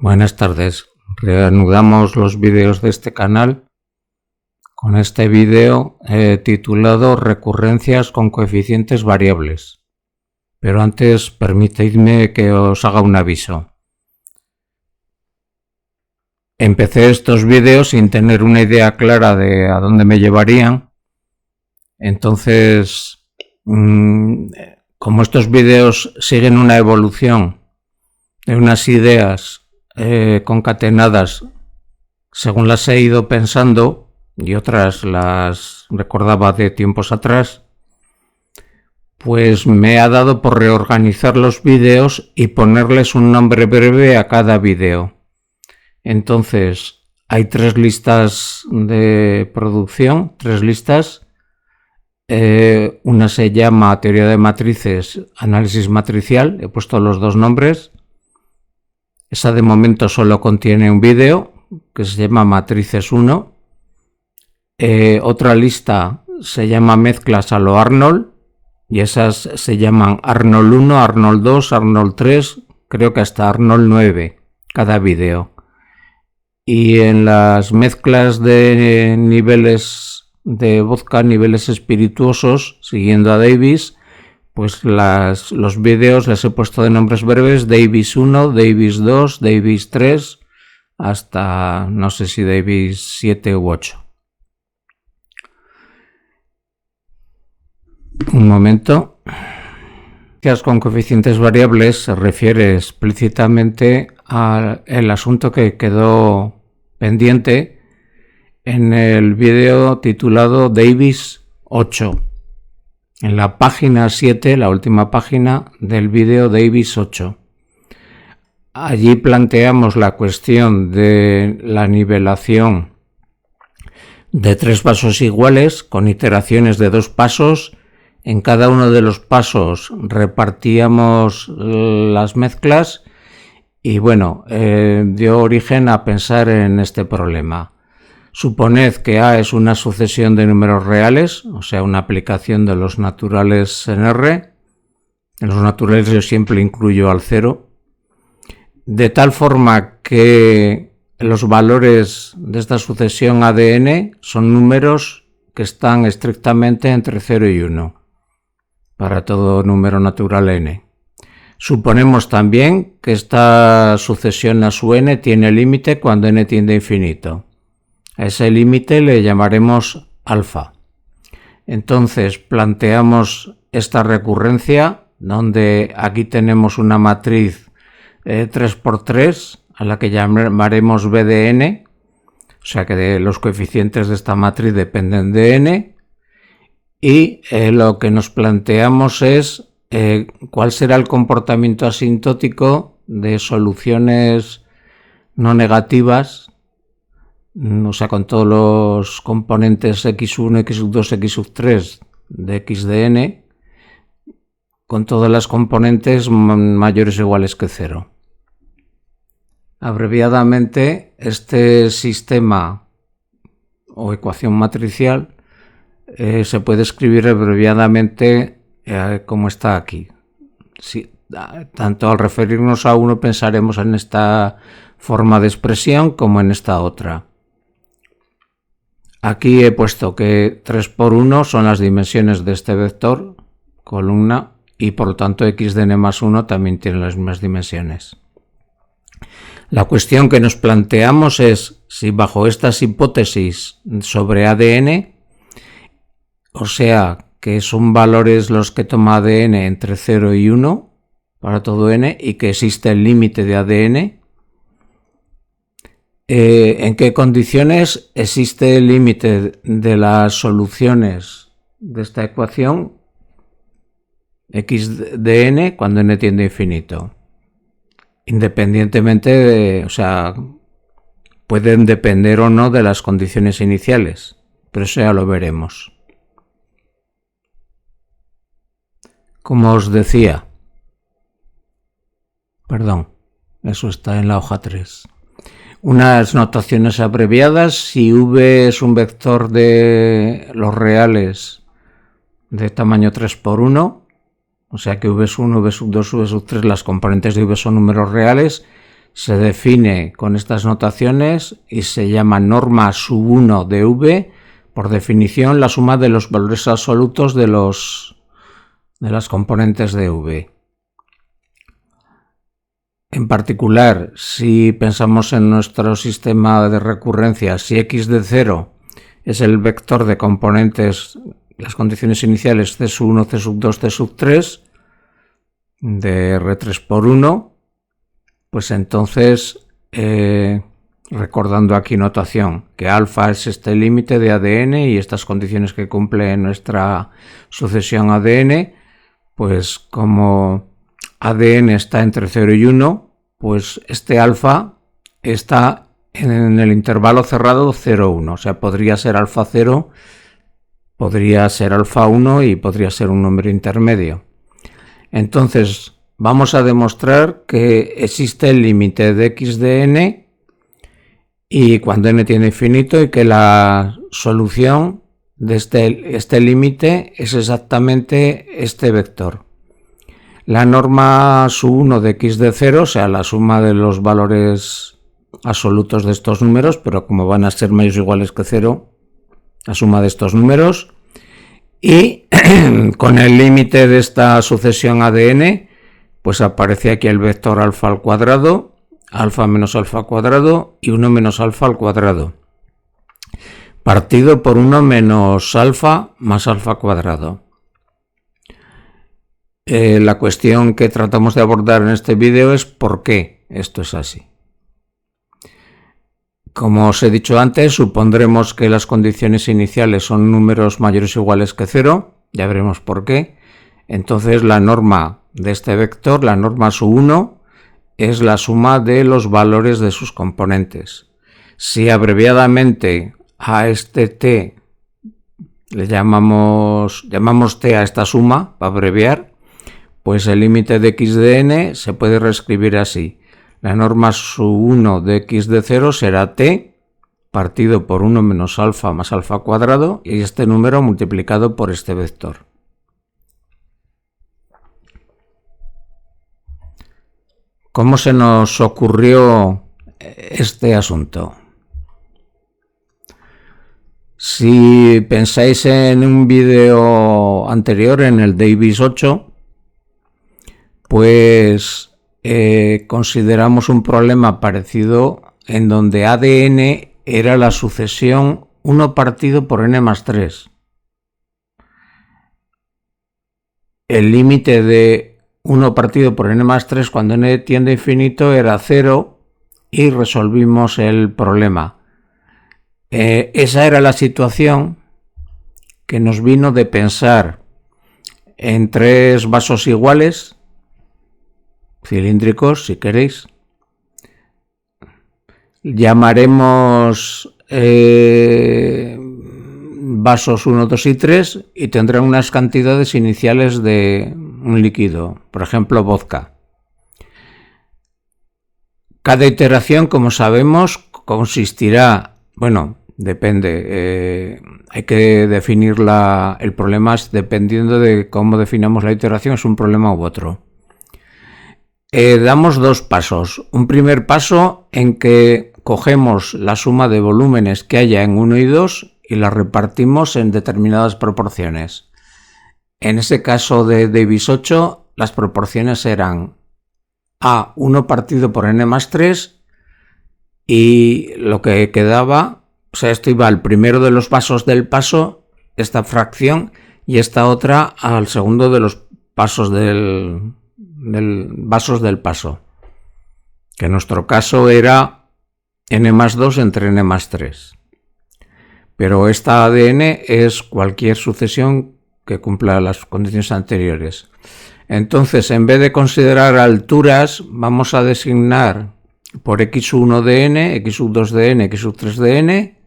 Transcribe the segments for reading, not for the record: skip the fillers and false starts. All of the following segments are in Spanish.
Buenas tardes. Reanudamos los vídeos de este canal con este vídeo titulado Recurrencias con coeficientes variables. Pero antes permitidme que os haga un aviso. Empecé estos vídeos sin tener una idea clara de a dónde me llevarían. Entonces, como estos vídeos siguen una evolución de unas ideas concatenadas según las he ido pensando y otras las recordaba de tiempos atrás, pues me ha dado por reorganizar los vídeos y ponerles un nombre breve a cada vídeo. Entonces hay 3 listas de producción, 3 listas. Una se llama Teoría de Matrices, Análisis Matricial, he puesto los 2 nombres. Esa de momento solo contiene un vídeo que se llama Matrices 1. Otra lista se llama Mezclas a lo Arnold y esas se llaman Arnold 1, Arnold 2, Arnold 3, creo que hasta Arnold 9 cada vídeo. Y en las mezclas de niveles de vodka, niveles espirituosos, siguiendo a Davis, pues los vídeos les he puesto de nombres breves: Davis 1, Davis 2, Davis 3, hasta no sé si Davis 7 u 8. Un momento. Con coeficientes variables se refiere explícitamente al asunto que quedó pendiente en el vídeo titulado Davis 8. En la página 7, la última página del vídeo Davis 8. Allí planteamos la cuestión de la nivelación de 3 pasos iguales con iteraciones de 2 pasos. En cada uno de los pasos repartíamos las mezclas y bueno, dio origen a pensar en este problema. Suponed que A es una sucesión de números reales, o sea, una aplicación de los naturales en R. En los naturales yo siempre incluyo al 0. De tal forma que los valores de esta sucesión ADN son números que están estrictamente entre 0 y 1, para todo número natural n. Suponemos también que esta sucesión a su n tiene límite cuando n tiende a infinito. A ese límite le llamaremos alfa. Entonces planteamos esta recurrencia donde aquí tenemos una matriz 3×3 a la que llamaremos B de n, o sea que los coeficientes de esta matriz dependen de n, y lo que nos planteamos es cuál será el comportamiento asintótico de soluciones no negativas, o sea, con todos los componentes x1, x2, x3 de x de n, con todas las componentes mayores o iguales que 0. Abreviadamente, este sistema o ecuación matricial se puede escribir abreviadamente como está aquí. Sí, tanto al referirnos a uno pensaremos en esta forma de expresión como en esta otra. Aquí he puesto que 3×1 son las dimensiones de este vector, columna, y por lo tanto x de n más 1 también tiene las mismas dimensiones. La cuestión que nos planteamos es si bajo estas hipótesis sobre ADN, o sea que son valores los que toma ADN entre 0 y 1 para todo n y que existe el límite de ADN, ¿en qué condiciones existe el límite de las soluciones de esta ecuación x de n cuando n tiende a infinito? Independientemente de, o sea, pueden depender o no de las condiciones iniciales, pero eso ya lo veremos. Como os decía, perdón, eso está en la hoja 3. Unas notaciones abreviadas: si v es un vector de los reales de tamaño 3×1, o sea que v sub 1, v sub 2, v sub 3, las componentes de v son números reales. se define con estas notaciones y se llama norma sub 1 de V, por definición la suma de los valores absolutos de las componentes de V. En particular, si pensamos en nuestro sistema de recurrencia, si x de 0 es el vector de componentes, las condiciones iniciales c sub 1, c sub 2, c sub 3, de R3 por 1, pues entonces, recordando aquí notación, que alfa es este límite de ADN y estas condiciones que cumple nuestra sucesión ADN, pues como ADN está entre 0 y 1, pues este alfa está en el intervalo cerrado 0,1. O sea, podría ser alfa 0, podría ser alfa 1 y podría ser un número intermedio. Entonces, vamos a demostrar que existe el límite de x de n y cuando n tiene infinito y que la solución de este límite es exactamente este vector. La norma sub 1 de x de 0, o sea, la suma de los valores absolutos de estos números, pero como van a ser mayores o iguales que 0, la suma de estos números, y con el límite de esta sucesión ADN, pues aparece aquí el vector alfa al cuadrado, alfa menos alfa cuadrado y 1 menos alfa al cuadrado, partido por 1 menos alfa más alfa cuadrado. La cuestión que tratamos de abordar en este vídeo es por qué esto es así. Como os he dicho antes, supondremos que las condiciones iniciales son números mayores o iguales que 0, ya veremos por qué. Entonces la norma de este vector, la norma sub 1, es la suma de los valores de sus componentes. Si abreviadamente a este t le llamamos t a esta suma, para abreviar, pues el límite de x de n se puede reescribir así. La norma sub 1 de x de 0 será t partido por 1 menos alfa más alfa cuadrado y este número multiplicado por este vector. ¿Cómo se nos ocurrió este asunto? Si pensáis en un vídeo anterior, en el Davis 8, pues consideramos un problema parecido en donde ADN era la sucesión 1 partido por n más 3. El límite de 1 partido por n más 3 cuando n tiende a infinito era 0 y resolvimos el problema. Esa era la situación que nos vino de pensar en 3 vasos iguales, cilíndricos, si queréis. Llamaremos vasos 1, 2 y 3 y tendrán unas cantidades iniciales de un líquido, por ejemplo, vodka. Cada iteración, como sabemos, consistirá, bueno, depende, hay que definir el problema dependiendo de cómo definamos la iteración, es un problema u otro. Damos 2 pasos. Un primer paso en que cogemos la suma de volúmenes que haya en 1 y 2 y la repartimos en determinadas proporciones. En ese caso de Davis 8, las proporciones eran A 1 partido por n más 3 y lo que quedaba, o sea, esto iba al primero de los vasos del paso, esta fracción, y esta otra al segundo de los pasos vasos del paso, que en nuestro caso era n más 2 entre n más 3. Pero esta ADN es cualquier sucesión que cumpla las condiciones anteriores. Entonces, en vez de considerar alturas, vamos a designar por x1 de n, x2 de n, x3 de n,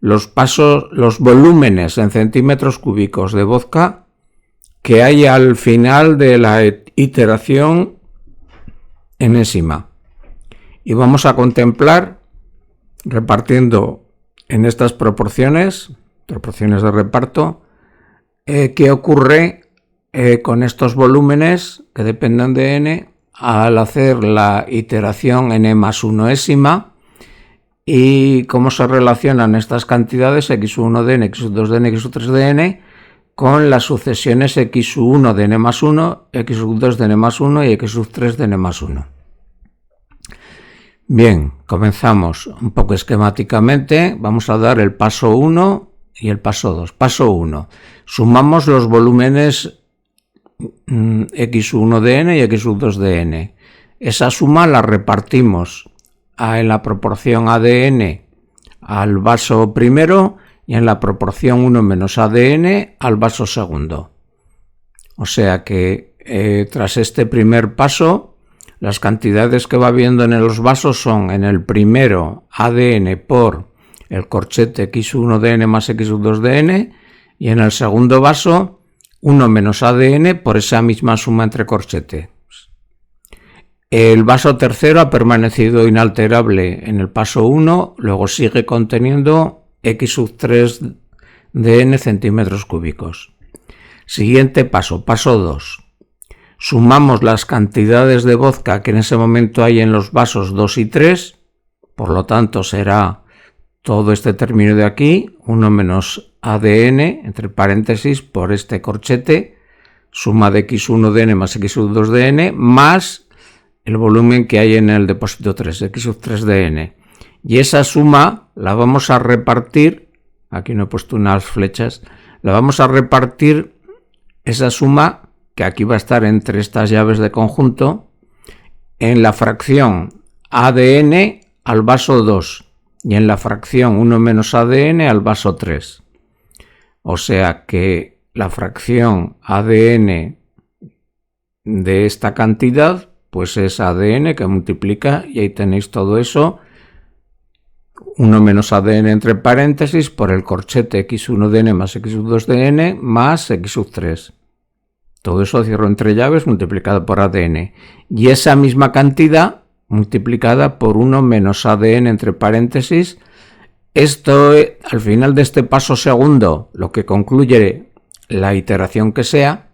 los volúmenes en centímetros cúbicos de vodka que hay al final de la iteración enésima. Y vamos a contemplar, repartiendo en estas proporciones de reparto, qué ocurre con estos volúmenes que dependen de n al hacer la iteración n más 1ésima y cómo se relacionan estas cantidades x1 de n, x2 de n, x3 de n con las sucesiones x1 de n más 1, x2 de n más 1 y x3 de n más 1. Bien, comenzamos un poco esquemáticamente. Vamos a dar el paso 1 y el paso 2. Paso 1. Sumamos los volúmenes x1 de n y x2 de n. Esa suma la repartimos en la proporción a de n al vaso primero y en la proporción 1 menos a de n al vaso segundo. O sea que tras este primer paso, las cantidades que va viendo en los vasos son en el primero AdN por el corchete x1 de n más x2 de n y en el segundo vaso 1 menos AdN por esa misma suma entre corchetes. El vaso tercero ha permanecido inalterable en el paso 1, luego sigue conteniendo x3 de n centímetros cúbicos. Siguiente paso, paso 2. Sumamos las cantidades de vodka que en ese momento hay en los vasos 2 y 3, por lo tanto será todo este término de aquí, 1 menos AdN, entre paréntesis, por este corchete, suma de x1 de n más x2 de n, más el volumen que hay en el depósito 3, x3 de n. Y esa suma la vamos a repartir, aquí no he puesto unas flechas, la vamos a repartir, esa suma, que aquí va a estar entre estas llaves de conjunto, en la fracción AdN al vaso 2 y en la fracción 1 menos AdN al vaso 3. O sea que la fracción AdN de esta cantidad pues es AdN que multiplica, y ahí tenéis todo eso, 1 menos AdN entre paréntesis por el corchete x1 de n más x2 de n más x3. Todo eso cierro entre llaves multiplicado por AdN. Y esa misma cantidad multiplicada por 1 menos AdN entre paréntesis. Esto, al final de este paso segundo, lo que concluye la iteración que sea,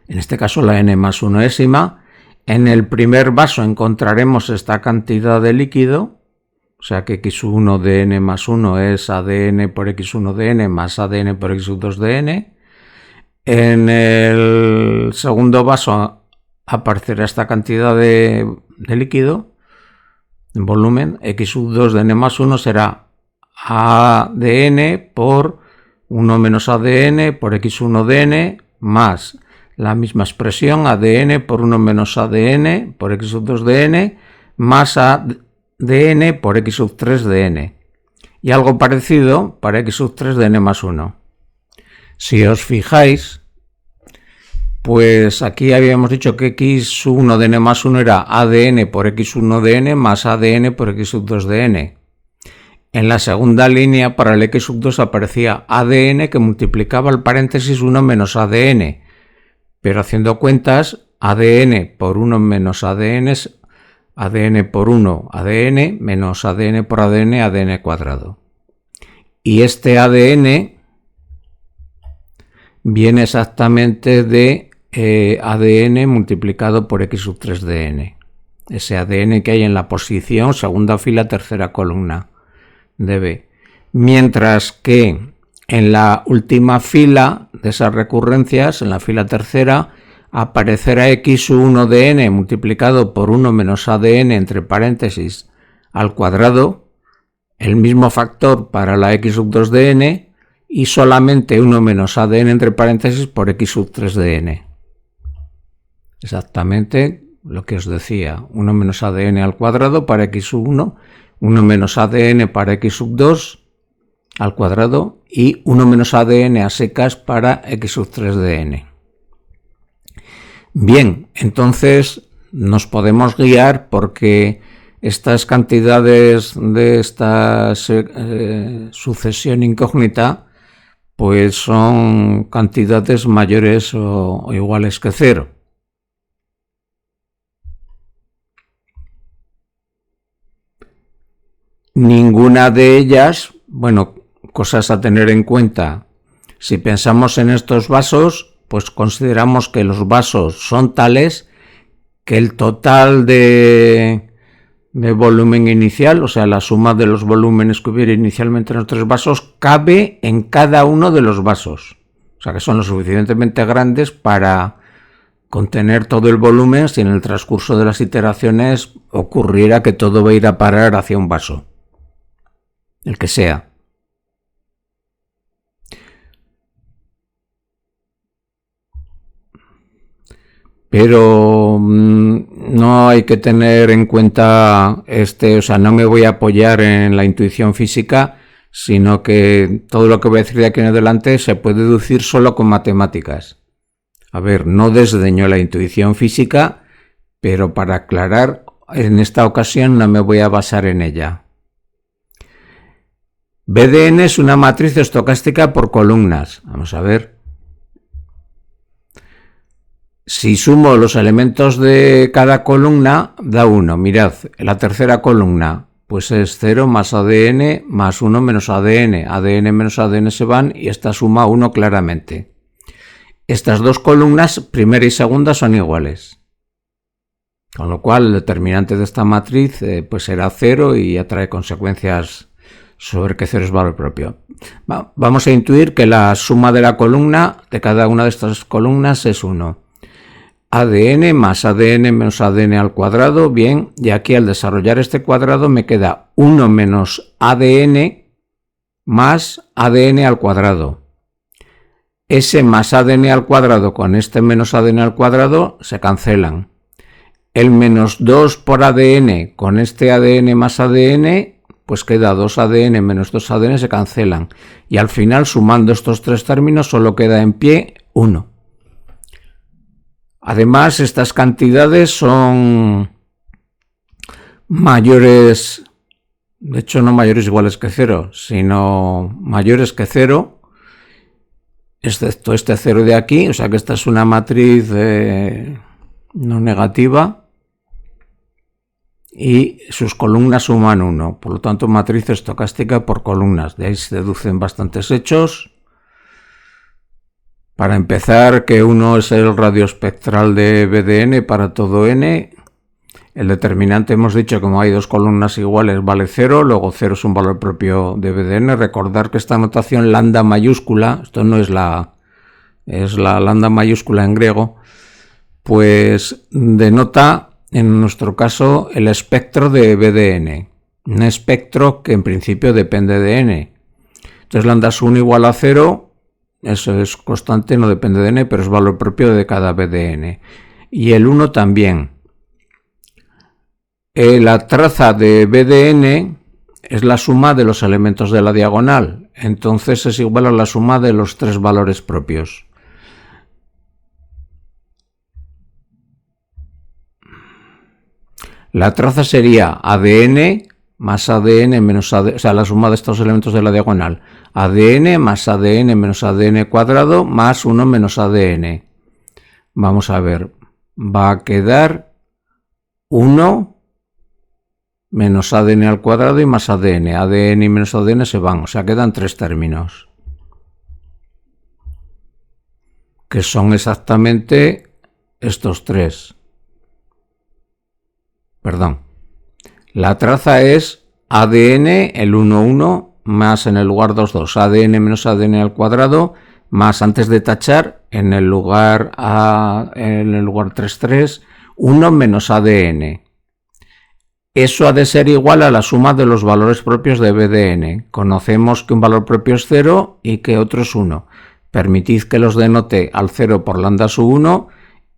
en este caso la n más 1ésima, en el primer vaso encontraremos esta cantidad de líquido, o sea que x1 de n más 1 es AdN por x1 de n más AdN por x2 de n. En el segundo vaso aparecerá esta cantidad de líquido, en volumen, x2 de n más 1 será AdN por 1 menos AdN por x1 de n más la misma expresión, AdN por 1 menos AdN por x2 de n más AdN por x3 de n. Y algo parecido para x3 de n más 1. Si os fijáis, pues aquí habíamos dicho que x1 de n más 1 era AdN por x1 de n más AdN por x2 de n. En la segunda línea para el x2 aparecía AdN que multiplicaba el paréntesis 1 menos AdN. Pero haciendo cuentas, AdN por 1 menos AdN es AdN por 1 AdN menos AdN por AdN, AdN cuadrado. Y este AdN viene exactamente de AdN multiplicado por x3 de n. Ese AdN que hay en la posición segunda fila tercera columna de B. Mientras que en la última fila de esas recurrencias, en la fila tercera, aparecerá x1 de n multiplicado por 1 menos AdN entre paréntesis al cuadrado, el mismo factor para la x2 de n y solamente 1 menos AdN entre paréntesis por x3 de n. Exactamente lo que os decía, 1 menos AdN al cuadrado para x1, 1 menos AdN para x2 al cuadrado y 1 menos AdN a secas para x3 de n. Bien, entonces nos podemos guiar porque estas cantidades de esta sucesión incógnita pues son cantidades mayores o iguales que 0. Ninguna de ellas, bueno, cosas a tener en cuenta. Si pensamos en estos vasos, pues consideramos que los vasos son tales que el total de volumen inicial, o sea, la suma de los volúmenes que hubiera inicialmente en los tres vasos, cabe en cada uno de los vasos. O sea, que son lo suficientemente grandes para contener todo el volumen si en el transcurso de las iteraciones ocurriera que todo va a ir a parar hacia un vaso, el que sea. Pero no hay que tener en cuenta o sea, no me voy a apoyar en la intuición física, sino que todo lo que voy a decir de aquí en adelante se puede deducir solo con matemáticas. A ver, no desdeño la intuición física, pero para aclarar, en esta ocasión no me voy a basar en ella. BDN es una matriz estocástica por columnas. Vamos a ver. Si sumo los elementos de cada columna, da 1. Mirad, la tercera columna pues es 0 más ADN más 1 menos ADN. ADN menos ADN se van y esta suma 1 claramente. Estas dos columnas, primera y segunda, son iguales. Con lo cual el determinante de esta matriz pues será 0 y ya trae consecuencias sobre que 0 es valor propio. Vamos a intuir que la suma de la columna, de cada una de estas columnas, es 1. ADN más ADN menos ADN al cuadrado, bien, y aquí al desarrollar este cuadrado me queda 1 menos ADN más ADN al cuadrado. Ese más ADN al cuadrado con este menos ADN al cuadrado se cancelan. El menos 2 por ADN con este ADN más ADN, pues queda 2 ADN menos 2 ADN, se cancelan. Y al final, sumando estos tres términos, solo queda en pie 1. Además, estas cantidades son mayores, de hecho no mayores iguales que 0, sino mayores que 0, excepto este 0 de aquí, o sea que esta es una matriz no negativa y sus columnas suman 1, por lo tanto matriz estocástica por columnas. De ahí se deducen bastantes hechos. Para empezar, que 1 es el radio espectral de BDN para todo n. El determinante, hemos dicho, como hay dos columnas iguales, vale 0, luego 0 es un valor propio de BDN. Recordar que esta notación lambda mayúscula, esto no es es la lambda mayúscula en griego, pues denota, en nuestro caso, el espectro de BDN. Un espectro que en principio depende de n. Entonces lambda es 1 igual a 0, eso es constante, no depende de n, pero es valor propio de cada BDN. Y el 1 también. La traza de BDN es la suma de los elementos de la diagonal, entonces es igual a la suma de los tres valores propios. La traza sería ADN más ADN menos ADN, o sea, la suma de estos elementos de la diagonal. ADN más ADN menos ADN cuadrado más 1 menos ADN. Vamos a ver, va a quedar 1 menos ADN al cuadrado y más ADN. ADN y menos ADN se van, o sea, quedan tres términos, que son exactamente estos tres. Perdón. La traza es ADN, el 1, 1, más en el lugar 2, 2. ADN menos ADN al cuadrado, más antes de tachar, en el lugar 3, 3, 1 menos ADN. Eso ha de ser igual a la suma de los valores propios de BDN. Conocemos que un valor propio es 0 y que otro es 1. Permitid que los denote al 0 por lambda sub 1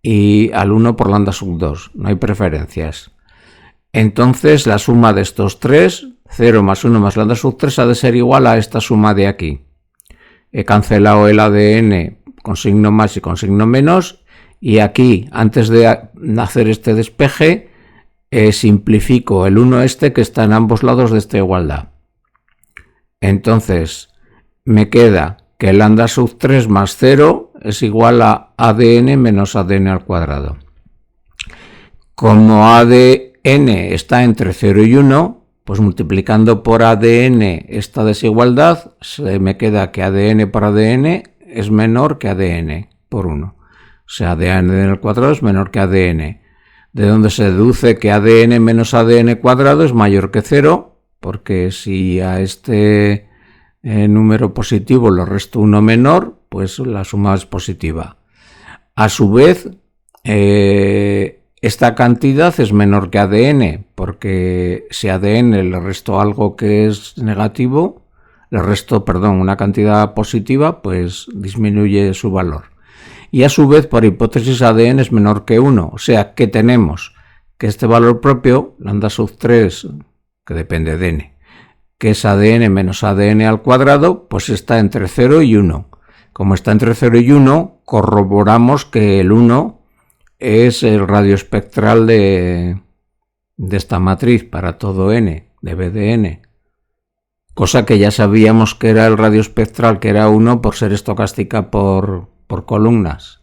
y al 1 por lambda sub 2. No hay preferencias. Entonces la suma de estos tres, 0 más 1 más lambda sub 3, ha de ser igual a esta suma de aquí. He cancelado el ADN con signo más y con signo menos, y aquí, antes de hacer este despeje, simplifico el 1 que está en ambos lados de esta igualdad. Entonces me queda que lambda sub 3 más 0 es igual a ADN menos ADN al cuadrado. Como ADN está entre 0 y 1, pues multiplicando por ADN esta desigualdad, se me queda que ADN por ADN es menor que ADN por 1. O sea, ADN al cuadrado es menor que ADN. de donde se deduce que ADN menos ADN cuadrado es mayor que 0, porque si a este número positivo le resto uno menor, pues la suma es positiva. A su vez, esta cantidad es menor que ADN, porque si a ADN le resto algo que es negativo, una cantidad positiva, pues disminuye su valor. Y a su vez, por hipótesis, ADN es menor que 1. O sea que tenemos que este valor propio, lambda sub 3, que depende de n, que es ADN menos ADN al cuadrado, pues está entre 0 y 1. Como está entre 0 y 1, corroboramos que el 1 es el radio espectral de esta matriz para todo n, de B de n. Cosa que ya sabíamos que era el radio espectral, que era 1 por ser estocástica por columnas.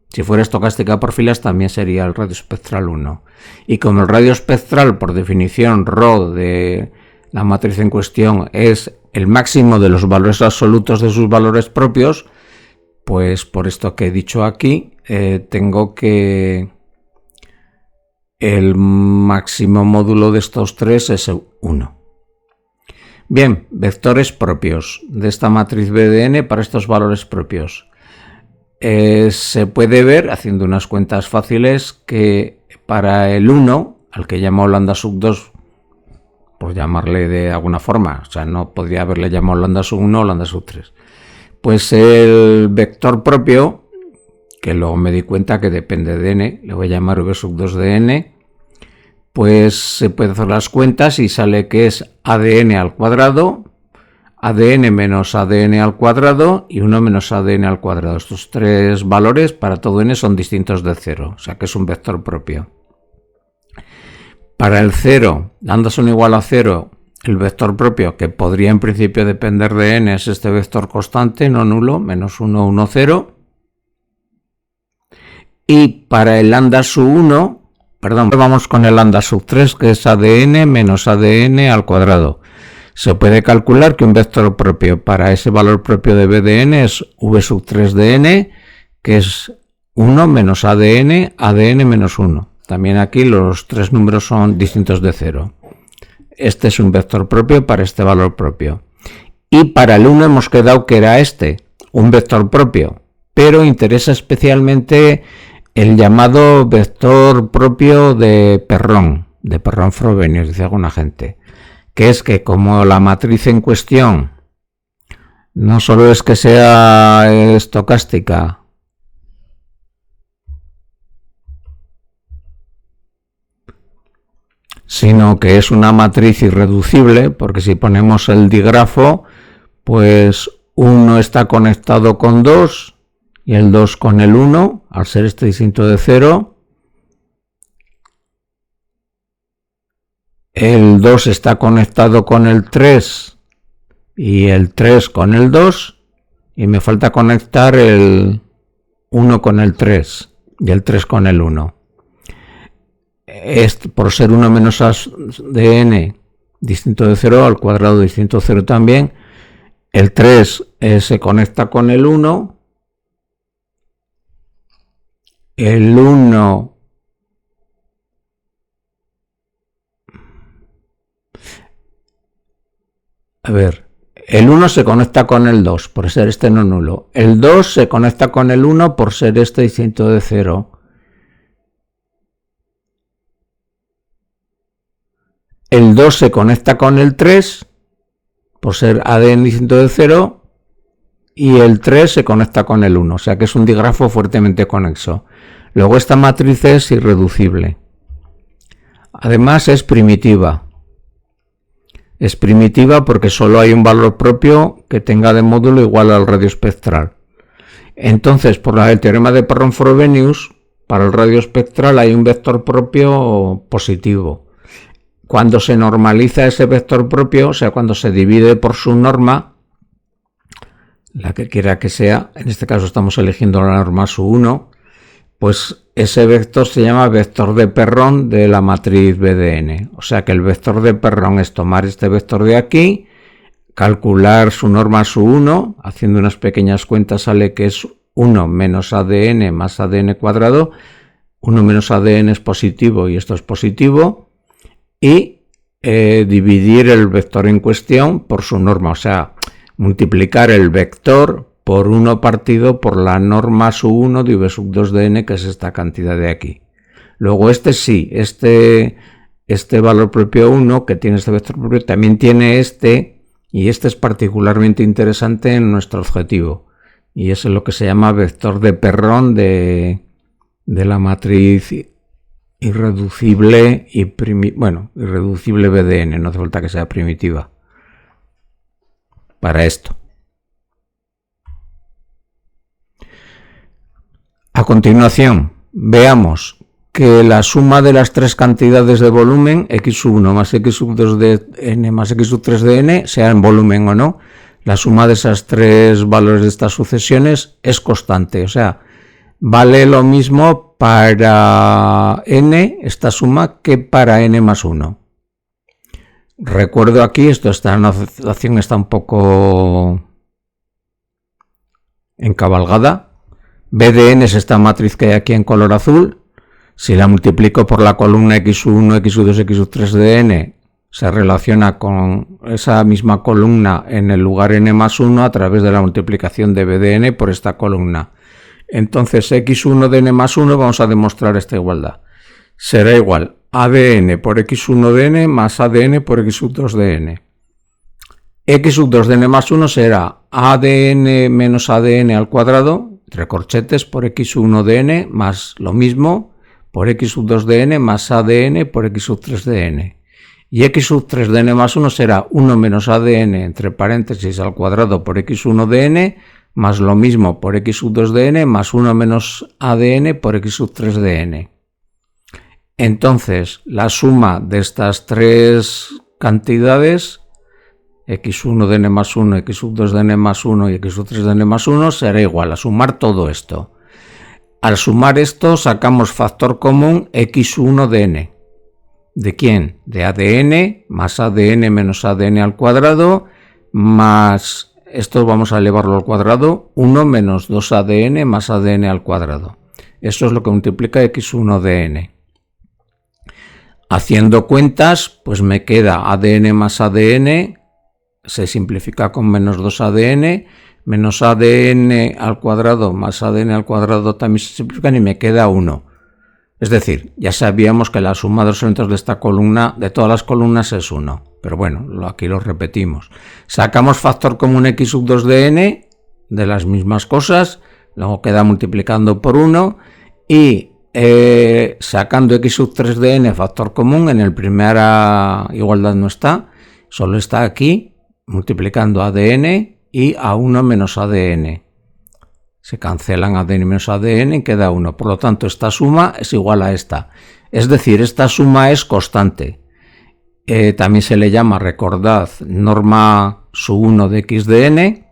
Si fuera estocástica por filas también sería el radio espectral 1. Y como el radio espectral, por definición, ρ de la matriz en cuestión es el máximo de los valores absolutos de sus valores propios, pues por esto que he dicho aquí, tengo que el máximo módulo de estos tres es 1. Bien, vectores propios de esta matriz B de n para estos valores propios. Se puede ver, haciendo unas cuentas fáciles, que para el 1, al que llamo lambda sub 2, por llamarle de alguna forma, o sea, no podría haberle llamado lambda sub 1 o lambda sub 3, pues el vector propio, que luego me di cuenta que depende de n, le voy a llamar v sub 2 de n, pues se puede hacer las cuentas y sale que es ADN al cuadrado, ADN menos ADN al cuadrado y 1 menos ADN al cuadrado. Estos tres valores para todo n son distintos de 0, o sea que es un vector propio. Para el 0, lambda son igual a 0, el vector propio, que podría en principio depender de n, es este vector constante, no nulo, menos 1, 1, 0. Y para el lambda sub 1, vamos con el lambda sub 3, que es ADN menos ADN al cuadrado. Se puede calcular que un vector propio para ese valor propio de B de n es v sub 3 de n, que es 1 menos ADN, ADN menos 1. También aquí los tres números son distintos de 0. Este es un vector propio para este valor propio. Y para el 1 hemos quedado que era un vector propio, pero interesa especialmente el llamado vector propio de Perron-Frobenius, dice alguna gente, que es que como la matriz en cuestión no solo es que sea estocástica, sino que es una matriz irreducible, porque si ponemos el dígrafo, pues 1 está conectado con 2 y el 2 con el 1, al ser este distinto de 0. El 2 está conectado con el 3 y el 3 con el 2, y me falta conectar el 1 con el 3 y el 3 con el 1. Por ser 1 menos a de n distinto de 0, al cuadrado distinto de 0 también, el 3 se conecta con el 1, el 1 el 1 se conecta con el 2 por ser este no nulo, el 2 se conecta con el 1 por ser este distinto de 0, el 2 se conecta con el 3 por ser ADN distinto de 0 y el 3 se conecta con el 1, o sea que es un dígrafo fuertemente conexo. Luego esta matriz es irreducible. Además es primitiva. Es primitiva porque solo hay un valor propio que tenga de módulo igual al radio espectral. Entonces, por el teorema de Perron-Frobenius, para el radio espectral hay un vector propio positivo. Cuando se normaliza ese vector propio, o sea, cuando se divide por su norma, la que quiera que sea, en este caso estamos eligiendo la norma sub 1, pues ese vector se llama vector de Perron de la matriz B de n. O sea que el vector de Perron es tomar este vector de aquí, calcular su norma sub 1, haciendo unas pequeñas cuentas sale que es 1 menos ADN más ADN cuadrado, 1 menos ADN es positivo y esto es positivo, y dividir el vector en cuestión por su norma, o sea, multiplicar el vector por 1 partido por la norma sub 1 de v sub 2 de n, que es esta cantidad de aquí. Luego este valor propio 1, que tiene este vector propio, también tiene este, y este es particularmente interesante en nuestro objetivo, y eso es lo que se llama vector de Perron de la matriz irreducible irreducible BDN, no hace falta que sea primitiva para esto. A continuación, veamos que la suma de las tres cantidades de volumen, x1 más x sub 2 de n más x sub 3 de n, sea en volumen o no, la suma de esos tres valores de estas sucesiones es constante, o sea, vale lo mismo para n, esta suma, que para n más 1. Recuerdo aquí, esta notación está un poco encabalgada. B de n es esta matriz que hay aquí en color azul. Si la multiplico por la columna x1, x2, x3 de n, se relaciona con esa misma columna en el lugar n más 1 a través de la multiplicación de b de n por esta columna. Entonces x1 de n más 1, vamos a demostrar esta igualdad. Será igual a de n por x1 de n más a de n por x sub 2 de n. X sub 2 de n más 1 será a de n menos a de n al cuadrado, entre corchetes, por x1 de n más lo mismo por x sub 2 de n más a de n por x sub 3 de n. Y x sub 3 de n más 1 será 1 menos a de n entre paréntesis al cuadrado por x1 de n más lo mismo por x sub 2 de n más 1 menos a de n por x sub 3 de n. Entonces, la suma de estas tres cantidades, x1 de n más 1, x sub 2 de n más 1 y x sub 3 de n más 1, será igual a sumar todo esto. Al sumar esto, sacamos factor común x1 de n. ¿De quién? De ADN más ADN menos ADN al cuadrado más, esto vamos a elevarlo al cuadrado, 1 menos 2 ADN más ADN al cuadrado. Eso es lo que multiplica x1 de n. Haciendo cuentas, pues me queda ADN más ADN, se simplifica con menos 2 ADN, menos ADN al cuadrado más ADN al cuadrado también se simplifican y me queda 1. Es decir, ya sabíamos que la suma de los elementos de esta columna, de todas las columnas, es 1. Pero bueno, aquí lo repetimos. Sacamos factor común x sub 2 de n de las mismas cosas, luego queda multiplicando por 1 y sacando x sub 3 de n factor común, en el primera igualdad no está, solo está aquí, multiplicando ADN y a 1 menos ADN. Se cancelan ADN menos ADN y queda 1. Por lo tanto, esta suma es igual a esta. Es decir, esta suma es constante. También se le llama, recordad, norma sub 1 de x de n.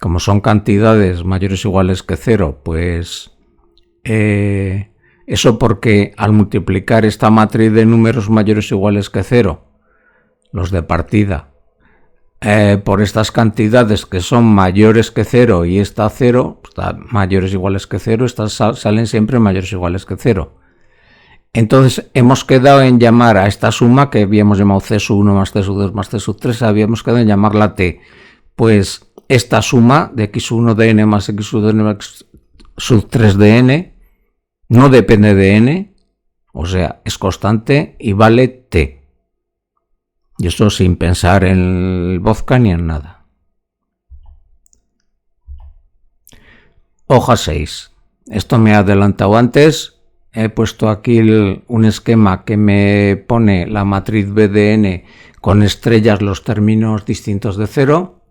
Como son cantidades mayores o iguales que 0, pues eso porque al multiplicar esta matriz de números mayores o iguales que 0, los de partida, por estas cantidades que son mayores que 0 y esta 0, mayores o iguales que 0, estas salen siempre mayores o iguales que 0. Entonces hemos quedado en llamar a esta suma, que habíamos llamado c sub 1 más c sub 2 más c sub 3, habíamos quedado en llamarla t. Pues esta suma de x1 de n más x sub 2 de n más x sub 3 de n no depende de n, o sea, es constante y vale t. Y eso sin pensar en el vodka ni en nada. Hoja 6. Esto me he adelantado antes. He puesto aquí un esquema que me pone la matriz B de n con estrellas los términos distintos de 0.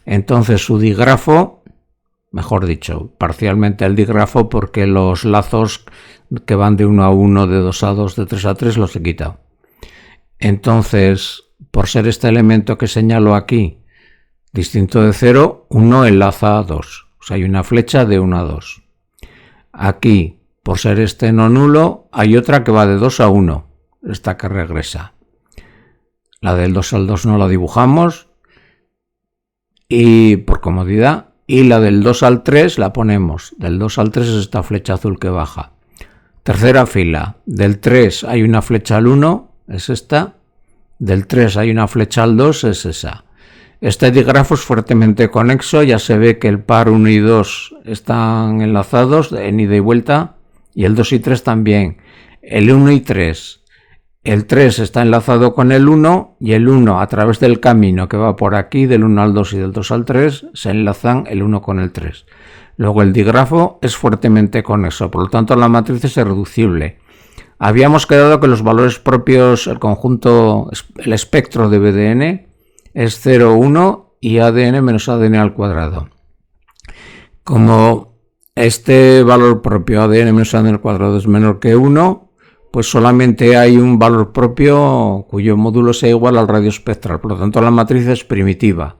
Entonces su dígrafo, mejor dicho, parcialmente el dígrafo, porque los lazos que van de 1 a 1, de 2 a 2, de 3 a 3 los he quitado. Entonces, por ser este elemento que señalo aquí distinto de 0, 1 enlaza a 2. O sea, hay una flecha de 1 a 2. Aquí, por ser este no nulo, hay otra que va de 2 a 1. Esta que regresa. La del 2 al 2 no la dibujamos. Y por comodidad. Y la del 2 al 3 la ponemos. Del 2 al 3 es esta flecha azul que baja. Tercera fila, del 3 hay una flecha al 1, es esta. Del 3 hay una flecha al 2, es esa. Este dígrafo es fuertemente conexo, ya se ve que el par 1 y 2 están enlazados en ida y vuelta, y el 2 y 3 también. El 1 y 3. El 3 está enlazado con el 1, y el 1 a través del camino que va por aquí, del 1 al 2 y del 2 al 3, se enlazan el 1 con el 3. Luego el dígrafo es fuertemente conexo, por lo tanto la matriz es irreducible. Habíamos quedado que los valores propios, el conjunto, el espectro de BDN es 0, 1 y ADN menos ADN al cuadrado. Como este valor propio ADN menos ADN al cuadrado es menor que 1, pues solamente hay un valor propio cuyo módulo sea igual al radio espectral, por lo tanto la matriz es primitiva.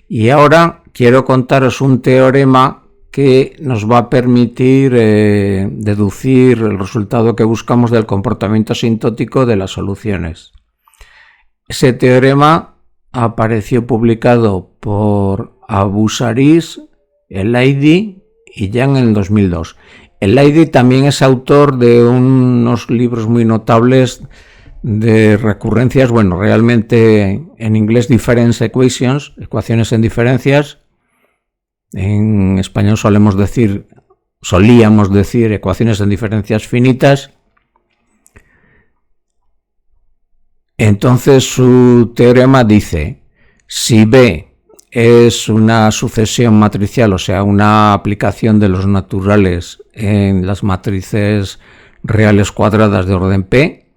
Y ahora quiero contaros un teorema que nos va a permitir deducir el resultado que buscamos del comportamiento asintótico de las soluciones. Ese teorema apareció publicado por Abusaris, Elaidi y Yang en el 2002. Elaidi también es autor de unos libros muy notables de recurrencias, bueno, realmente en inglés difference equations, ecuaciones en diferencias. En español solíamos decir ecuaciones en diferencias finitas. Entonces su teorema dice, si B es una sucesión matricial, o sea, una aplicación de los naturales en las matrices reales cuadradas de orden P,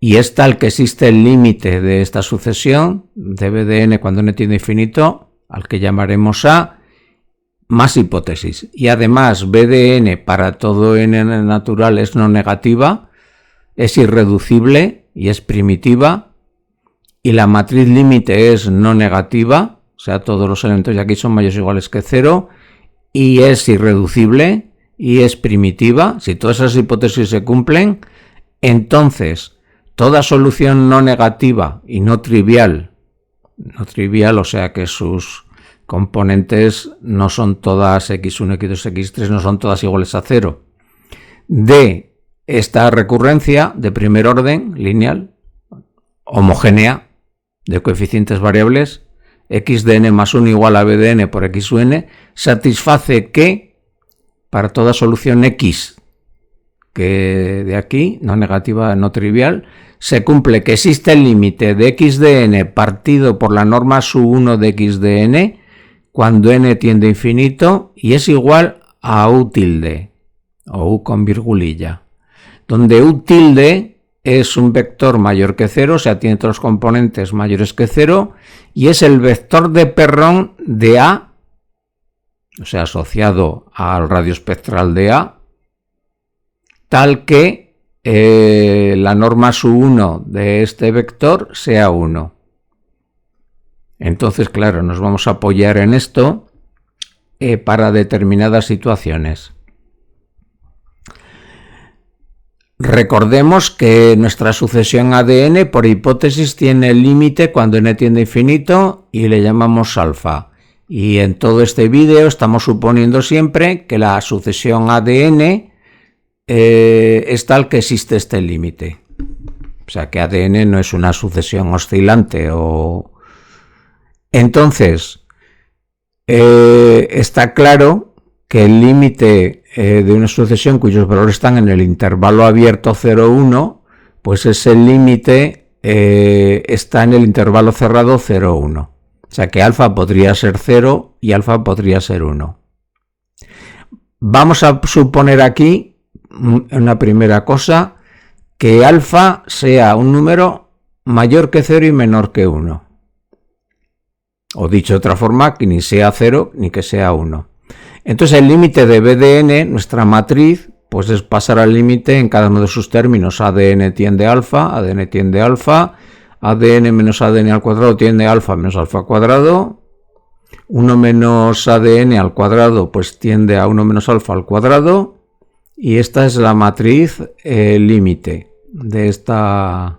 y es tal que existe el límite de esta sucesión de BDN cuando n tiende a infinito, al que llamaremos A, más hipótesis, y además BDN para todo n natural es no negativa, es irreducible y es primitiva, y la matriz límite es no negativa, o sea, todos los elementos de aquí son mayores o iguales que 0, y es irreducible y es primitiva. Si todas esas hipótesis se cumplen, entonces toda solución no negativa y no trivial, o sea que sus componentes no son todas x1, x2, x3, no son todas iguales a 0, de esta recurrencia de primer orden lineal, homogénea, de coeficientes variables, xdn más 1 igual a bdn por xun, satisface que para toda solución x, que de aquí, no negativa, no trivial, se cumple que existe el límite de xdn partido por la norma sub1 de xdn cuando n tiende a infinito y es igual a u tilde, o u con virgulilla, donde u tilde es un vector mayor que 0, o sea, tiene todos los componentes mayores que 0, y es el vector de Perron de A, o sea, asociado al radio espectral de A, tal que la norma sub1 de este vector sea 1. Entonces, claro, nos vamos a apoyar en esto para determinadas situaciones. Recordemos que nuestra sucesión ADN por hipótesis tiene el límite cuando n tiende a infinito y le llamamos alfa. Y en todo este vídeo estamos suponiendo siempre que la sucesión ADN es tal que existe este límite. O sea que ADN no es una sucesión oscilante o... Entonces, está claro que el límite de una sucesión cuyos valores están en el intervalo abierto 0,1, pues ese límite está en el intervalo cerrado 0,1. O sea que alfa podría ser 0 y alfa podría ser 1. Vamos a suponer aquí una primera cosa, que alfa sea un número mayor que 0 y menor que 1. O dicho de otra forma, que ni sea 0 ni que sea 1. Entonces el límite de BDN, nuestra matriz, pues es pasar al límite en cada uno de sus términos. ADN tiende a alfa, ADN tiende a alfa, ADN menos ADN al cuadrado tiende a alfa menos alfa al cuadrado. 1 menos ADN al cuadrado pues tiende a 1 menos alfa al cuadrado. Y esta es la matriz límite de esta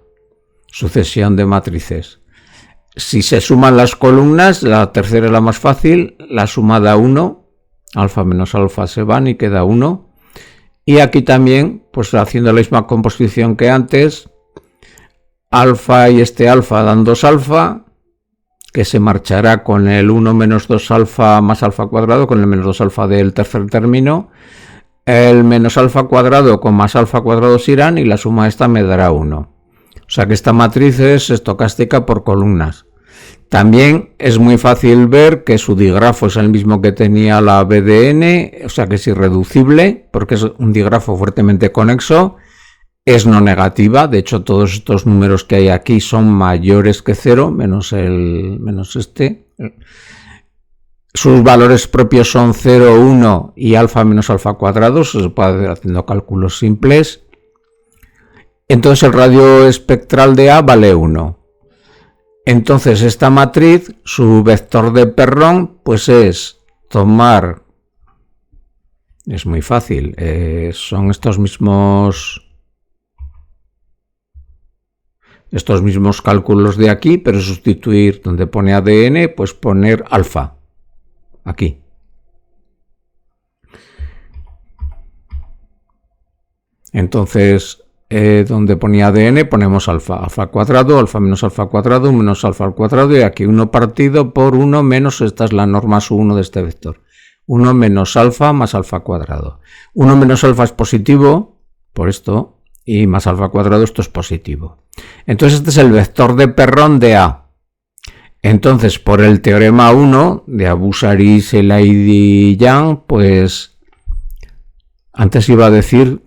sucesión de matrices. Si se suman las columnas, la tercera es la más fácil, la suma da 1, alfa menos alfa se van y queda 1. Y aquí también, pues haciendo la misma composición que antes, alfa y este alfa dan 2 alfa, que se marchará con el 1 menos 2 alfa más alfa cuadrado, con el menos 2 alfa del tercer término. El menos alfa cuadrado con más alfa cuadrado se irán y la suma esta me dará 1. O sea que esta matriz es estocástica por columnas. También es muy fácil ver que su digrafo es el mismo que tenía la BDN, o sea que es irreducible, porque es un digrafo fuertemente conexo, es no negativa, de hecho todos estos números que hay aquí son mayores que 0, menos este. Sus valores propios son 0, 1 y alfa menos alfa cuadrado, se puede hacer haciendo cálculos simples. Entonces el radio espectral de A vale 1. Entonces esta matriz, su vector de Perron, pues es tomar, es muy fácil, son estos mismos cálculos de aquí, pero sustituir donde pone ADN, pues poner alfa, aquí. Entonces, donde ponía ADN ponemos alfa, alfa cuadrado, alfa menos alfa cuadrado, menos alfa al cuadrado, y aquí 1 partido por 1 menos, esta es la norma su 1 de este vector, 1 menos alfa más alfa cuadrado. 1 menos alfa es positivo, por esto, y más alfa cuadrado esto es positivo. Entonces este es el vector de Perron de A. Entonces, por el teorema 1 de Abousaris, Elaidi, Yang, pues antes iba a decir,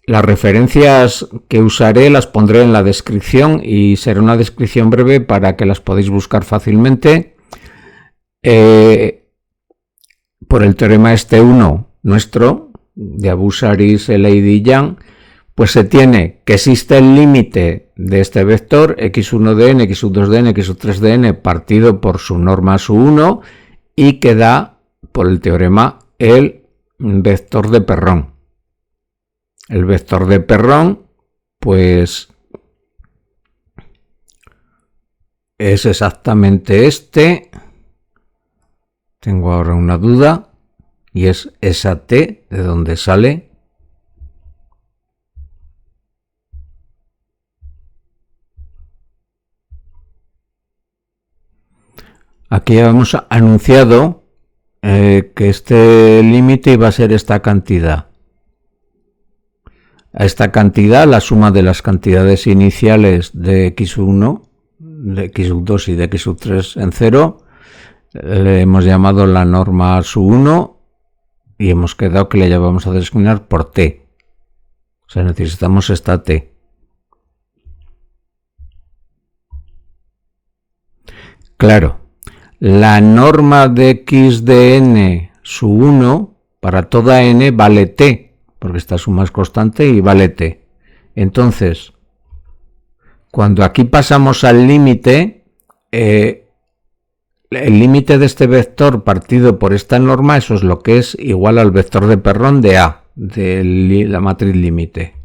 las referencias que usaré las pondré en la descripción y será una descripción breve para que las podáis buscar fácilmente. Por el teorema este 1 nuestro, de Abousaris, Elaidi, Yang, pues se tiene que existe el límite de este vector x1 de n, x2 de n, x3 de n partido por su norma su 1 y que da, por el teorema, el vector de Perron. El vector de Perron, pues, es exactamente este. Tengo ahora una duda y es esa t de donde sale. Aquí hemos anunciado que este límite iba a ser esta cantidad. A esta cantidad, la suma de las cantidades iniciales de x1, de x2 y de x3 en 0, le hemos llamado la norma su 1 y hemos quedado que le vamos a designar por t. O sea, necesitamos esta t. Claro, la norma de x de n su 1 para toda n vale t, porque esta suma es constante y vale t. Entonces, cuando aquí pasamos al límite, el límite de este vector partido por esta norma, eso es lo que es igual al vector de Perron de A, de la matriz límite.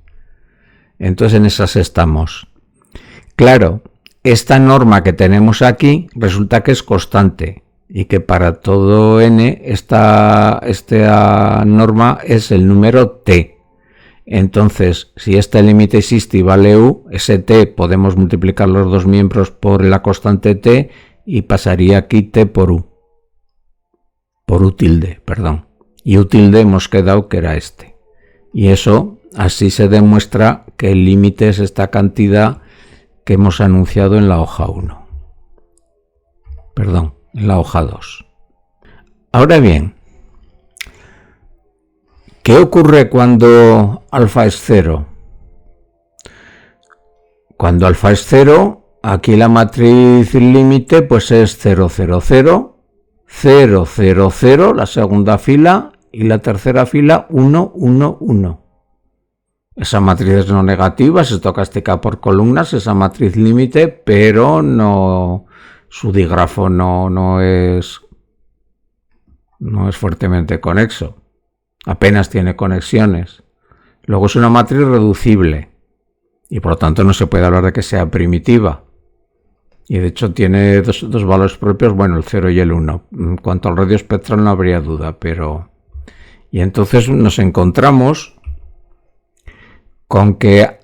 Entonces en esas estamos. Claro, esta norma que tenemos aquí resulta que es constante y que para todo n esta norma es el número t. Entonces, si este límite existe y vale u, ese t podemos multiplicar los dos miembros por la constante t y pasaría aquí t por u. Por u tilde, perdón. Y u tilde hemos quedado que era este. Y eso, así se demuestra que el límite es esta cantidad que hemos anunciado en la hoja 1. Perdón, en la hoja 2. Ahora bien, ¿qué ocurre cuando alfa es 0? Cuando alfa es 0, aquí la matriz límite pues es 0, 0, 0, 0, 0, 0, la segunda fila, y la tercera fila 1, 1, 1. Esa matriz es no negativa, es estocástica por columnas, esa matriz límite, pero no, su digrafo no es fuertemente conexo. Apenas tiene conexiones. Luego es una matriz reducible y por lo tanto no se puede hablar de que sea primitiva. Y de hecho tiene dos valores propios, bueno, el 0 y el 1. En cuanto al radio espectral no habría duda, pero... Y entonces nos encontramos con que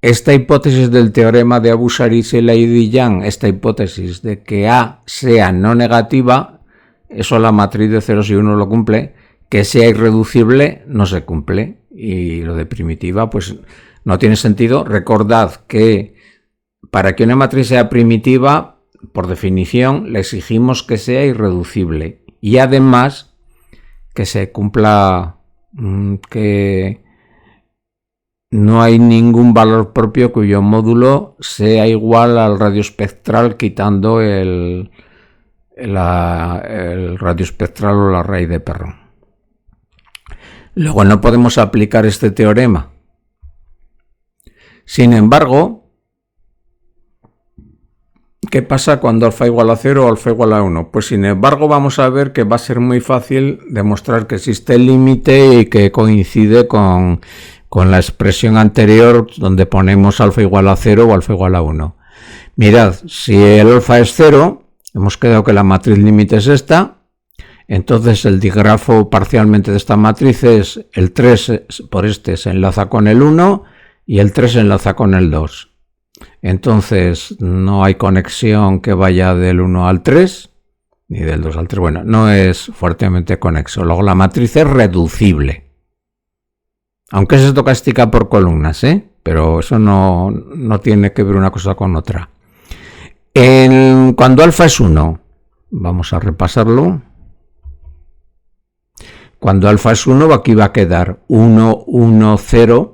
esta hipótesis del teorema de Abu-Shariz y Leydi-Yang, esta hipótesis de que A sea no negativa, eso la matriz de ceros y unos lo cumple, que sea irreducible no se cumple, y lo de primitiva pues no tiene sentido. Recordad que para que una matriz sea primitiva, por definición, le exigimos que sea irreducible y además que se cumpla que no hay ningún valor propio cuyo módulo sea igual al radio espectral quitando el radio espectral o la raíz de Perron. Luego no podemos aplicar este teorema. Sin embargo, ¿qué pasa cuando alfa igual a 0 o alfa igual a 1? Pues sin embargo vamos a ver que va a ser muy fácil demostrar que existe el límite y que coincide con la expresión anterior donde ponemos alfa igual a 0 o alfa igual a 1. Mirad, si el alfa es 0, hemos quedado que la matriz límite es esta, entonces el digrafo parcialmente de esta matriz es el 3 por este se enlaza con el 1 y el 3 se enlaza con el 2. Entonces no hay conexión que vaya del 1 al 3 ni del 2 al 3. Bueno, no es fuertemente conexo. Luego la matriz es reducible. Aunque es estocástica por columnas, pero eso no tiene que ver una cosa con otra. Cuando alfa es 1, vamos a repasarlo. Cuando alfa es 1, aquí va a quedar 1, 1, 0.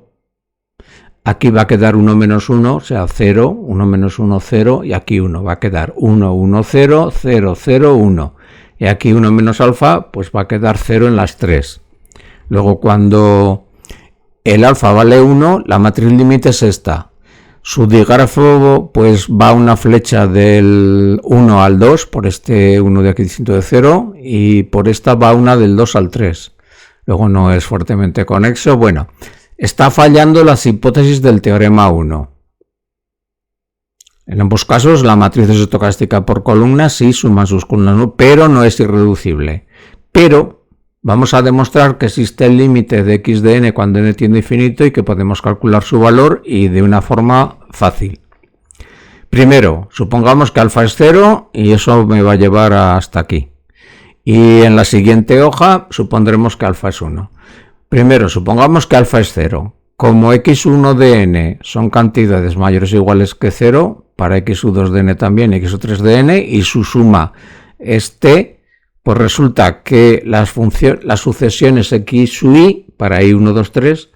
Aquí va a quedar 1 menos 1, o sea 0, 1 menos 1, 0, y aquí 1. Va a quedar 1, 1, 0, 0, 0, 1. Y aquí 1 menos alfa, pues va a quedar 0 en las 3. Luego cuando el alfa vale 1, la matriz límite es esta. Su dígrafo pues va una flecha del 1 al 2, por este 1 de aquí distinto de 0, y por esta va una del 2 al 3. Luego no es fuertemente conexo. Bueno, está fallando las hipótesis del teorema 1. En ambos casos la matriz es estocástica por columnas, sí, suma sus columnas, pero no es irreducible. Pero vamos a demostrar que existe el límite de x de n cuando n tiende a infinito y que podemos calcular su valor y de una forma fácil. Primero, supongamos que alfa es 0 y eso me va a llevar hasta aquí. Y en la siguiente hoja supondremos que alfa es 1. Primero, supongamos que alfa es 0. Como x1 de n son cantidades mayores o iguales que 0, para x2 de n también, x3 de n, y su suma es t, pues resulta que las sucesiones x sub i, para i1, 2, 3,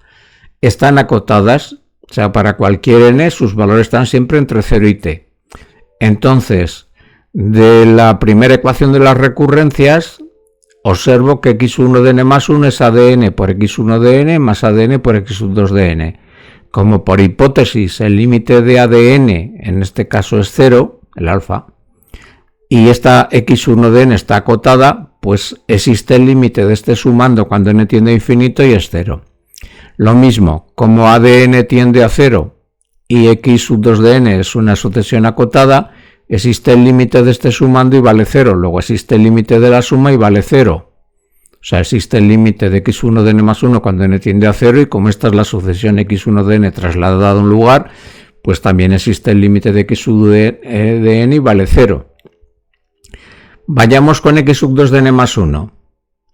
están acotadas, o sea, para cualquier n sus valores están siempre entre 0 y t. Entonces, de la primera ecuación de las recurrencias, observo que x1 de n más 1 es adn por x1 de n más adn por x2 de n. Como por hipótesis el límite de adn, en este caso es 0, el alfa, y esta x1 de n está acotada, pues existe el límite de este sumando cuando n tiende a infinito y es 0. Lo mismo, como adn tiende a 0 y x2 de n es una sucesión acotada, existe el límite de este sumando y vale 0. Luego existe el límite de la suma y vale 0. O sea, existe el límite de x1 de n más 1 cuando n tiende a 0 y como esta es la sucesión x1 de n trasladada a un lugar, pues también existe el límite de x1 de n y vale 0. Vayamos con x2 de n más 1.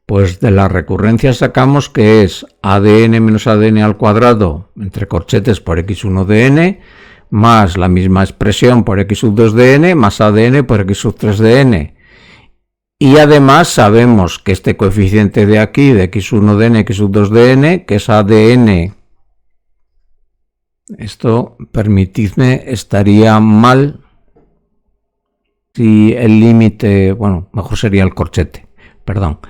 Pues de la recurrencia sacamos que es adn menos adn al cuadrado entre corchetes por x1 de n más la misma expresión por x2 de n más adn por x3 de n. Y además sabemos que este coeficiente de aquí, de x1 de n, x2 de n, que es adn, esto, permitidme, estaría mal si el límite, bueno, mejor sería el corchete, perdón.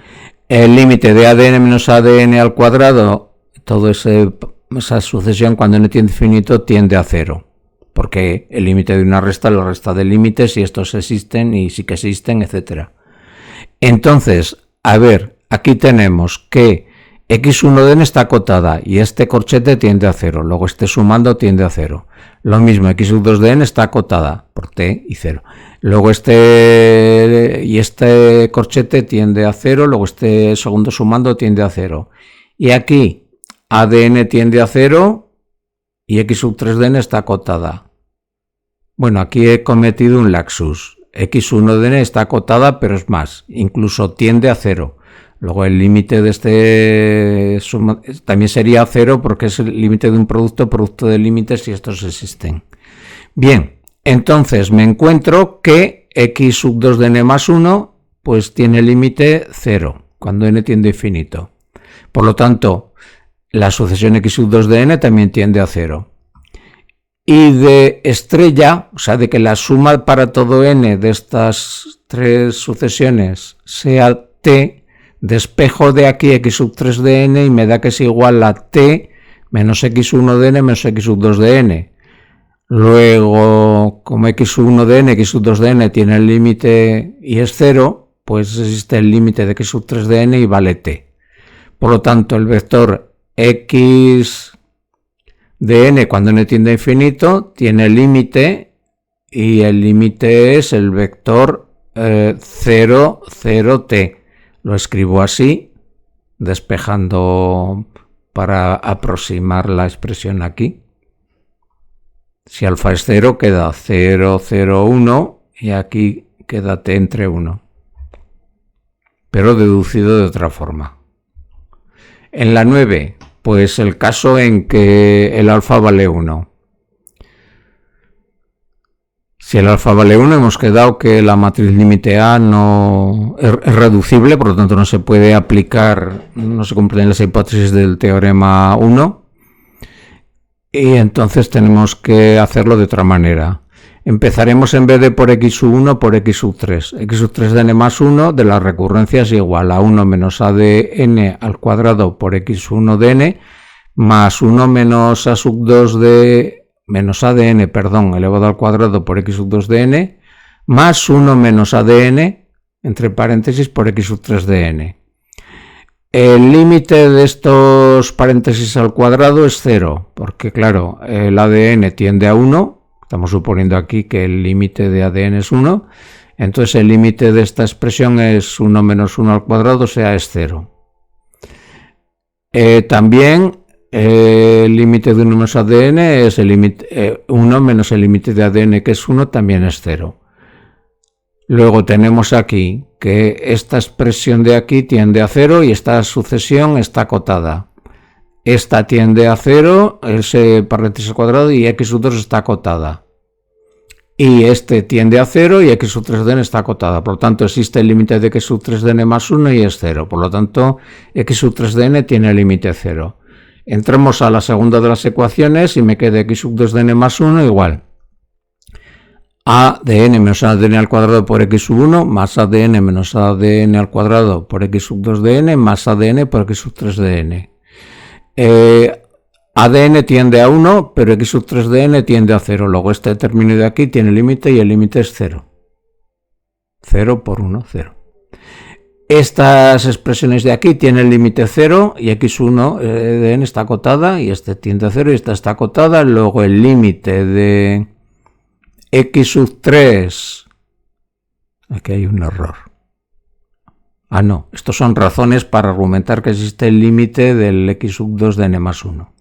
El límite de adn menos adn al cuadrado, toda esa sucesión cuando n tiende a infinito tiende a 0. Porque el límite de una resta es la resta de límites y estos existen y sí que existen, etc. Entonces, a ver, aquí tenemos que x1 de n está acotada y este corchete tiende a 0, luego este sumando tiende a 0. Lo mismo, x2 de n está acotada por t y 0. Luego este corchete tiende a 0, luego este segundo sumando tiende a 0. Y aquí a de n tiende a 0 y x3 de n está acotada. Bueno, aquí he cometido un lapsus. x1 de n está acotada, pero es más, incluso tiende a 0. Luego el límite de este también sería 0 porque es el límite de un producto de límites si estos existen. Bien, entonces me encuentro que x2 de n más 1 pues tiene límite 0 cuando n tiende a infinito. Por lo tanto, la sucesión x2 de n también tiende a 0. Y de estrella, o sea, de que la suma para todo n de estas tres sucesiones sea t, despejo de aquí x3 de n y me da que es igual a t menos x1 de n menos x2 de n. Luego, como x1 de n, x2 de n tiene el límite y es 0, pues existe el límite de x3 de n y vale t. Por lo tanto, el vector x de n cuando n tiende a infinito tiene límite y el límite es el vector 0, 0t. Lo escribo así, despejando para aproximar la expresión aquí. Si alfa es 0, queda 0, 0, 1 y aquí queda t entre 1. Pero deducido de otra forma. En la 9, pues el caso en que el alfa vale 1. Si el alfa vale 1, hemos quedado que la matriz límite A no es reducible, por lo tanto no se puede aplicar, no se cumplen las hipótesis del teorema 1. Y entonces tenemos que hacerlo de otra manera. Empezaremos en vez de por x1 por x3. x3 de n más 1 de la recurrencia es igual a 1 menos a de n al cuadrado por x1 de n más 1 menos a sub 2 de menos a de n, elevado al cuadrado por x2 de n, más 1 menos a de n, entre paréntesis, por x3 de n. El límite de estos paréntesis al cuadrado es 0, porque claro, el ADN tiende a 1, estamos suponiendo aquí que el límite de ADN es 1, entonces el límite de esta expresión es 1 menos 1 al cuadrado, o sea, es 0. También el límite de 1 menos ADN es el límite 1 menos el límite de ADN que es 1 también es 0. Luego tenemos aquí que esta expresión de aquí tiende a 0 y esta sucesión está acotada. Esta tiende a 0, ese paréntesis al cuadrado y x2 está acotada. Y este tiende a 0 y x3 de n está acotada. Por lo tanto, existe el límite de x3 de n más 1 y es 0. Por lo tanto, x3 de n tiene el límite 0. Entremos a la segunda de las ecuaciones y me queda x2 de n más 1 igual a de n menos a de n al cuadrado por x1 más a de n menos a de n al cuadrado por x2 de n más a de n por x3 de n. A de n tiende a 1, pero x3 de n tiende a 0. Luego este término de aquí tiene límite y el límite es 0. 0 por 1, 0. Estas expresiones de aquí tienen límite 0 y x1 de n está acotada y este tiende a 0 y esta está acotada. Luego el límite de x3, aquí hay un error. No, estos son razones para argumentar que existe el límite del x2 de n más 1.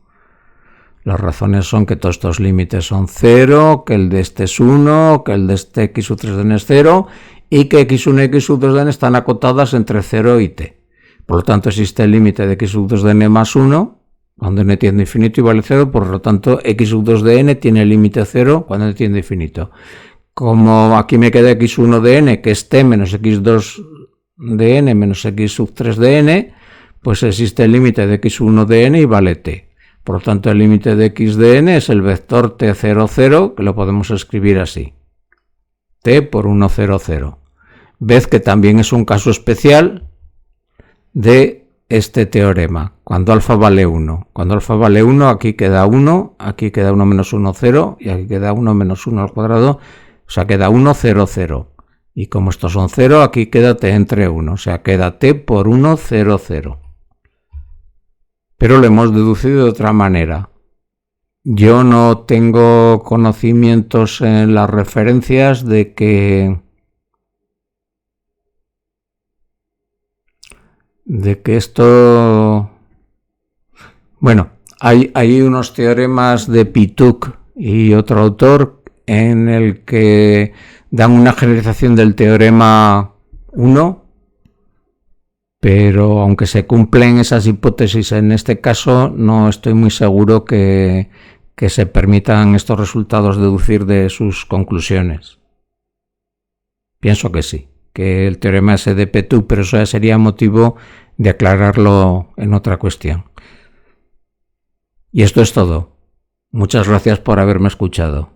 Las razones son que todos estos límites son 0, que el de este es 1, que el de este x3 de n es 0 y que x1 y x2 de n están acotadas entre 0 y t. Por lo tanto, existe el límite de x2 de n más 1 cuando n tiende a infinito y vale 0, por lo tanto, x2 de n tiene el límite 0 cuando n tiende a infinito. Como aquí me queda x1 de n, que es t menos x2 de n menos x3 de n, pues existe el límite de x1 de n y vale t. Por lo tanto, el límite de x de n es el vector t0, 0, que lo podemos escribir así. T por 1, 0, 0. Ved que también es un caso especial de este teorema, cuando alfa vale 1. Cuando alfa vale 1, aquí queda 1, aquí queda 1 menos 1, 0, y aquí queda 1 menos 1 al cuadrado, o sea, queda 1, 0, 0. Y como estos son 0, aquí queda t entre 1, o sea, queda t por 1, 0, 0. pero lo hemos deducido de otra manera. Yo no tengo conocimientos en las referencias de que esto... Bueno, hay unos teoremas de Pituch y otro autor en el que dan una generalización del teorema 1, pero aunque se cumplen esas hipótesis en este caso, no estoy muy seguro que se permitan estos resultados deducir de sus conclusiones. Pienso que sí, que el teorema es de Pituch, pero eso ya sería motivo de aclararlo en otra cuestión. Y esto es todo. Muchas gracias por haberme escuchado.